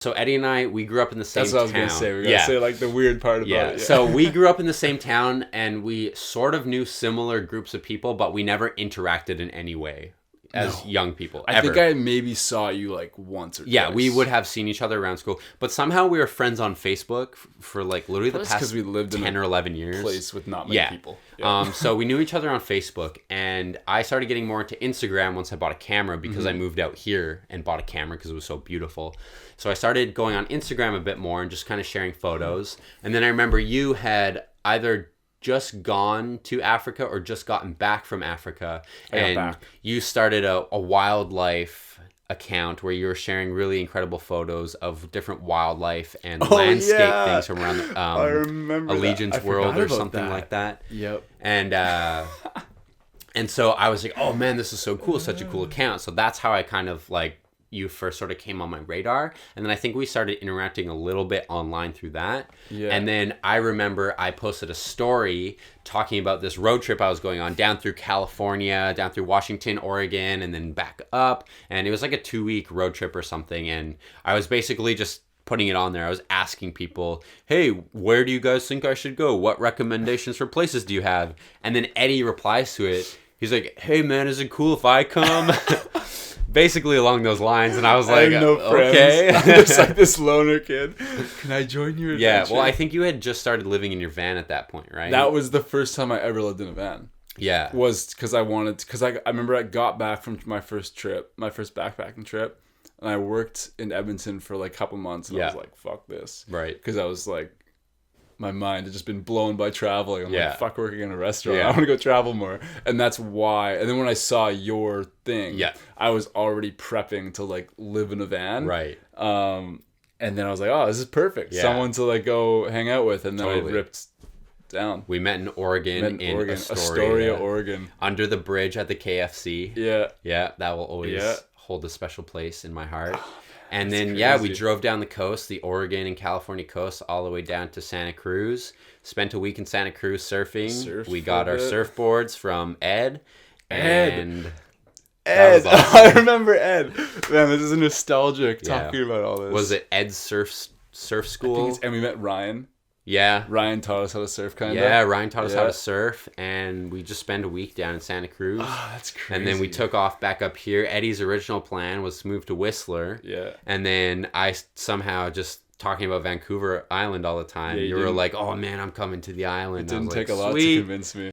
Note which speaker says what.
Speaker 1: So Eddie and I, we grew up in the same town.
Speaker 2: That's what I was going to say. We got to say like the weird part about it. Yeah.
Speaker 1: So we grew up in the same town and we sort of knew similar groups of people, but we never interacted in any way as young people.
Speaker 2: I think I maybe saw you like once or twice.
Speaker 1: Yeah, we would have seen each other around school, but somehow we were friends on Facebook for like literally the past
Speaker 2: we lived
Speaker 1: 10 or 11 years.
Speaker 2: Place with not many people. Yeah.
Speaker 1: So we knew each other on Facebook, and I started getting more into Instagram once I bought a camera because I moved out here and bought a camera because it was so beautiful. So I started going on Instagram a bit more and just kind of sharing photos. And then I remember you had either just gone to Africa or just gotten back from Africa, and you started a wildlife account where you were sharing really incredible photos of different wildlife and landscape things from around the
Speaker 2: I remember
Speaker 1: Allegiance World or something like that.
Speaker 2: Yep.
Speaker 1: And so I was like, oh man, this is so cool, such a cool account. So that's how I kind of like you first sort of came on my radar. And then I think we started interacting a little bit online through that. Yeah. And then I remember I posted a story talking about this road trip I was going on down through California, down through Washington, Oregon, and then back up. And it was like a 2-week road trip or something. And I was basically just putting it on there. I was asking people, hey, where do you guys think I should go? What recommendations for places do you have? And then Eddie replies to it. He's like, hey man, is it cool if I come? Basically along those lines, and I was like, okay.
Speaker 2: I'm just like this loner kid. Can I join your adventure?
Speaker 1: Yeah, well, I think you had just started living in your van at that point, right?
Speaker 2: That was the first time I ever lived in a van.
Speaker 1: Yeah.
Speaker 2: Was because I remember I got back from my first backpacking trip, and I worked in Edmonton for like a couple months, and I was like, fuck this.
Speaker 1: Right.
Speaker 2: Because I was like, my mind had just been blown by traveling. I'm like, fuck working in a restaurant.
Speaker 1: Yeah.
Speaker 2: I want to go travel more. And that's why. And then when I saw your thing, I was already prepping to like live in a van.
Speaker 1: Right.
Speaker 2: And then I was like, oh, this is perfect. Yeah. Someone to like go hang out with. And then I ripped down.
Speaker 1: We met in Oregon,
Speaker 2: Astoria, Oregon.
Speaker 1: Under the bridge at the KFC.
Speaker 2: Yeah.
Speaker 1: Yeah, that will always hold a special place in my heart. And then, we drove down the coast, the Oregon and California coast, all the way down to Santa Cruz. Spent a week in Santa Cruz surfing. We got our surfboards from Ed.
Speaker 2: Ed. Awesome. I remember Ed. Man, this is nostalgic talking about all this.
Speaker 1: Was it Ed's surf school?
Speaker 2: And we met Ryan.
Speaker 1: Yeah.
Speaker 2: Ryan taught us how to surf, kind of.
Speaker 1: Yeah, Ryan taught us how to surf, and we just spent a week down in Santa Cruz.
Speaker 2: Oh, that's crazy.
Speaker 1: And then we took off back up here. Eddie's original plan was to move to Whistler.
Speaker 2: Yeah.
Speaker 1: And then I somehow just talking about Vancouver Island all the time. You were like, oh man, I'm coming to the island.
Speaker 2: It didn't take a lot to convince me.